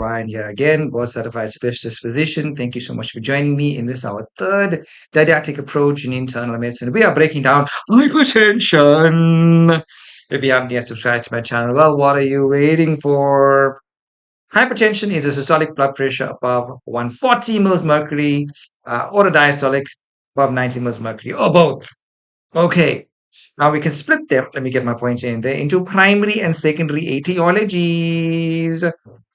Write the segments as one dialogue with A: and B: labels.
A: Ryan here again, board certified specialist physician. Thank you so much for joining me in this, our third didactic approach in internal medicine. We are breaking down hypertension. If you haven't yet subscribed to my channel, well, what are you waiting for? Hypertension is a systolic blood pressure above 140 mils mercury, or a diastolic above 90 mils mercury, or both. Okay. Now we can split them. Let me get my points in there into primary and secondary etiologies.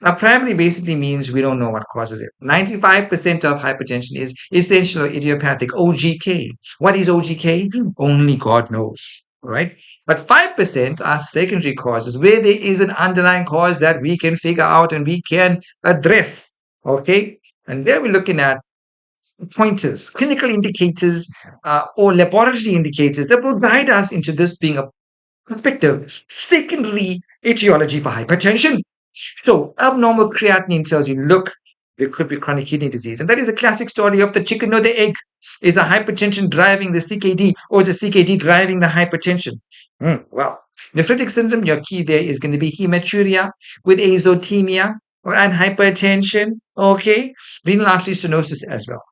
A: Now, primary basically means we don't know what causes it. 95% of hypertension is essential or idiopathic OGK. What is OGK? Only God knows. All right. But 5% are secondary causes where there is an underlying cause that we can figure out and we can address. Okay. And there we're looking at pointers, clinical indicators, or laboratory indicators that will guide us into this being a prospective secondary etiology for hypertension. So, abnormal creatinine tells you, look, there could be chronic kidney disease. And that is a classic story of the chicken or the egg. Is the hypertension driving the CKD, or is the CKD driving the hypertension? Well, nephritic syndrome, your key there is going to be hematuria with azotemia and hypertension. Okay, renal artery stenosis as well.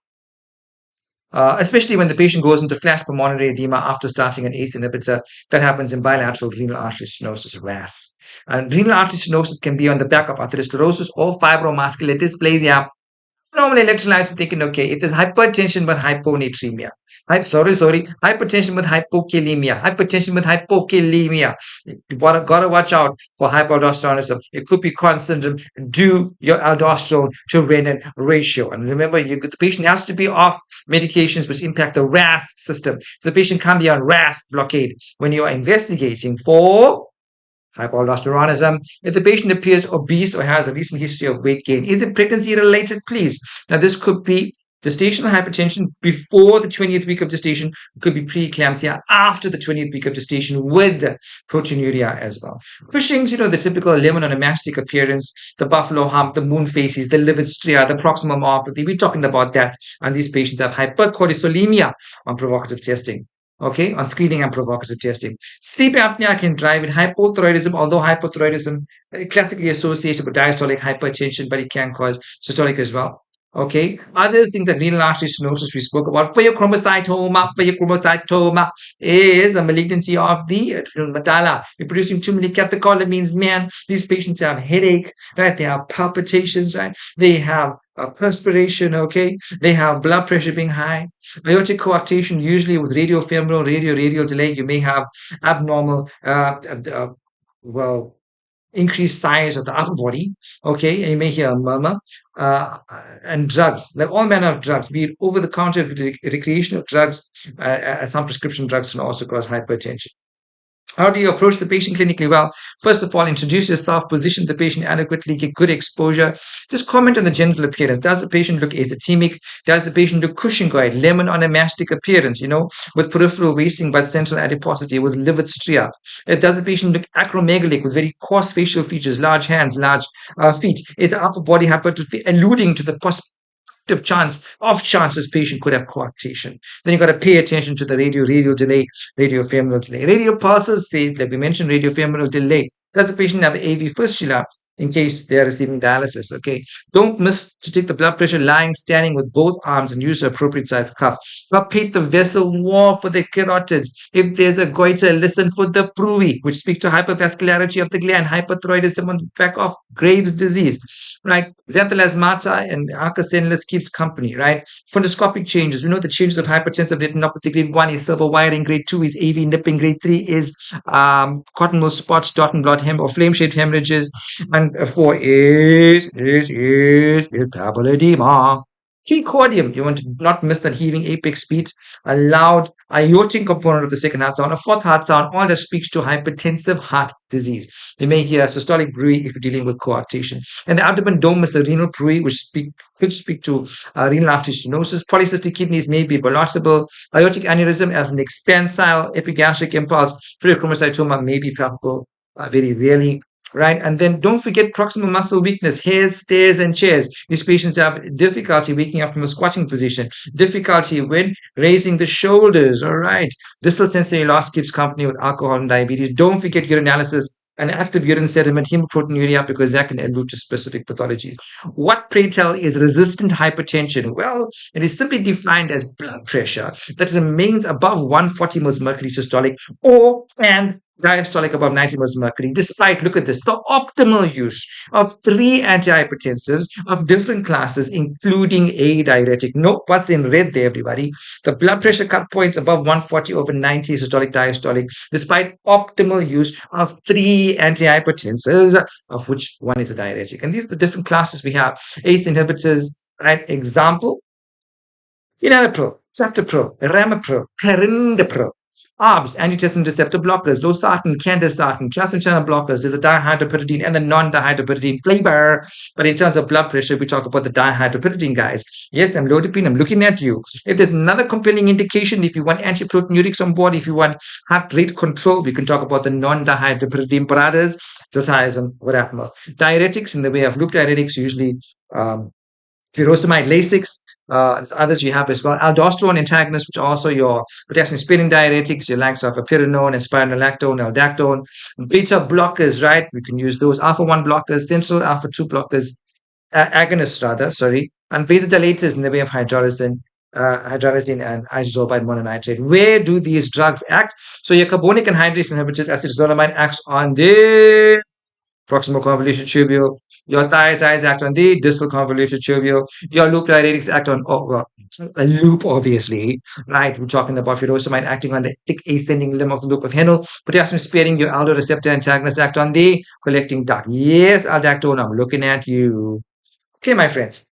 A: Especially when the patient goes into flash pulmonary edema after starting an ACE inhibitor. That happens in bilateral renal artery stenosis, RAS. And renal artery stenosis can be on the back of atherosclerosis or fibromuscular dysplasia. Normal electrolytes are thinking, okay, if there's hypertension with hyponatremia, hypertension with hypokalemia, hypertension with hypokalemia, you gotta watch out for hypaldosteronism. It could be Cron syndrome. Do your aldosterone to renin ratio. And remember, the patient has to be off medications which impact the RAS system. The patient can't be on RAS blockade when you are investigating for hypaldosteronism. If the patient appears obese or has a recent history of weight gain, is it pregnancy related? Please. Now, this could be gestational hypertension before the 20th week of gestation. It could be preeclampsia after the 20th week of gestation with proteinuria as well. Cushing's, the typical lemon on a mastic appearance, the buffalo hump, the moon faces, the livid stria, the proximal myopathy. We're talking about that. And these patients have hypercortisolemia on provocative testing. Okay, on screening and provocative testing. Sleep apnea can drive in hypothyroidism, although hypothyroidism classically associated with diastolic hypertension, but it can cause systolic as well. Okay, other things like renal artery stenosis we spoke about. Pheochromocytoma is a malignancy of the medulla. You're producing too many catecholamines, man. These patients have headache, right? They have palpitations, right? They have perspiration, okay? They have blood pressure being high. Aortic coarctation, usually with radiofemoral, radial delay, you may have abnormal, increased size of the upper body, okay, and you may hear a murmur, and drugs, like all manner of drugs, be it over-the-counter recreational drugs, some prescription drugs can also cause hypertension. How do you approach the patient clinically? Well, first of all, introduce yourself, position the patient adequately, get good exposure. Just comment on the general appearance. Does the patient look azotemic? Does the patient look Cushingoid, lemon on a mastic appearance, with peripheral wasting but central adiposity, with livid stria? Does the patient look acromegalic with very coarse facial features, large hands, large feet? Is the upper body hypertrophy alluding to the off chance this patient could have coarctation? Then you got to pay attention to the radial delay, radiofemoral delay. Radio pulses, like we mentioned, radiofemoral delay. Does the patient have AV fistula in case they are receiving dialysis? Okay. Don't miss to take the blood pressure lying, standing with both arms and use the appropriate size cuff. Palpate the vessel wall for the carotids. If there's a goiter, listen for the pruvi, which speaks to hypervascularity of the gland, hyperthyroidism on the back of Graves' disease, right? Xanthelasmata and Arcasenilus keeps company, right? Fundoscopic changes. We know the changes of hypertensive retinopathy. Grade 1 is silver wiring. Grade 2 is AV nipping. Grade 3 is cottonwool spots, dot and blot or flame-shaped hemorrhages. And 4 is papilledema. Precordium, you want to not miss that heaving apex beat, a loud aortic component of the second heart sound, a fourth heart sound, all that speaks to hypertensive heart disease. You may hear systolic bruit if you're dealing with coarctation. And the abdomen dome is the renal bruit, which could speak to renal artery stenosis. Polycystic kidneys may be bilateral. Aortic aneurysm as an expansile epigastric impulse. Pheochromocytoma may be palpable very rarely. Right, and then don't forget proximal muscle weakness, hairs, stairs, and chairs. These patients have difficulty waking up from a squatting position, difficulty when raising the shoulders. All right, distal sensory loss keeps company with alcohol and diabetes. Don't forget urinalysis an active urine sediment, hemproteinuria, because that can allude to specific pathology. What, pray tell, is resistant hypertension? Well, it is simply defined as blood pressure that remains above 140 mils mercury systolic or and diastolic above 90 mils mercury, despite, look at this, the optimal use of three antihypertensives of different classes, including a diuretic. Note what's in red there, everybody. The blood pressure cut points above 140 over 90 systolic diastolic, despite optimal use of three antihypertensives, of which one is a diuretic. And these are the different classes we have. ACE inhibitors, right? Example, enalapril, captopril, ramipril, perindopril. ARBs, angiotensin receptor blockers, losartan, candastatin, calcium channel blockers. There's a dihydropyridine and the non-dihydropyridine flavor. But in terms of blood pressure, we talk about the dihydropyridine, guys. Yes, amlodipine, I'm looking at you. If there's another compelling indication, if you want antiproteinurics on board, if you want heart rate control, we can talk about the non-dihydropyridine brothers, dotaism, whatever. Diuretics, in the way of loop diuretics, usually furosemide Lasix. There's others you have as well. Aldosterone antagonists, which are also your potassium sparing diuretics, your likes of eplerenone and spironolactone, aldactone. Beta blockers, right? We can use those. Alpha 1 blockers, central alpha 2 blockers, agonists rather, sorry. And vasodilators in the way of hydralazine and isosolvide mononitrate. Where do these drugs act? So your carbonic anhydrase inhibitors, acetazolamide, acts on the proximal convoluted tubule. Your thiazides act on the distal convoluted tubule. Your loop diuretics act on, a loop, obviously, right? We're talking about furosemide acting on the thick ascending limb of the loop of Henle. Potassium sparing, your aldo receptor antagonists act on the collecting duct. Yes, aldactone, I'm looking at you. Okay, my friends.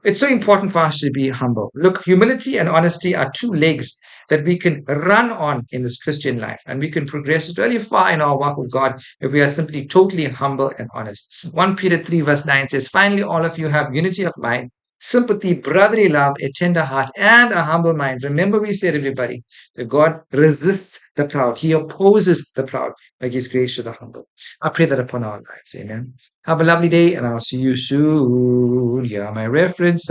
A: It's so important for us to be humble. Look, humility and honesty are two legs that we can run on in this Christian life, and we can progress really far in our walk with God if we are simply totally humble and honest. 1 Peter 3, verse 9 says, finally, all of you have unity of mind, sympathy, brotherly love, a tender heart, and a humble mind. Remember, we said, everybody, that God resists the proud, He opposes the proud, but gives grace to the humble. I pray that upon our lives. Amen. Have a lovely day, and I'll see you soon. Here are my references.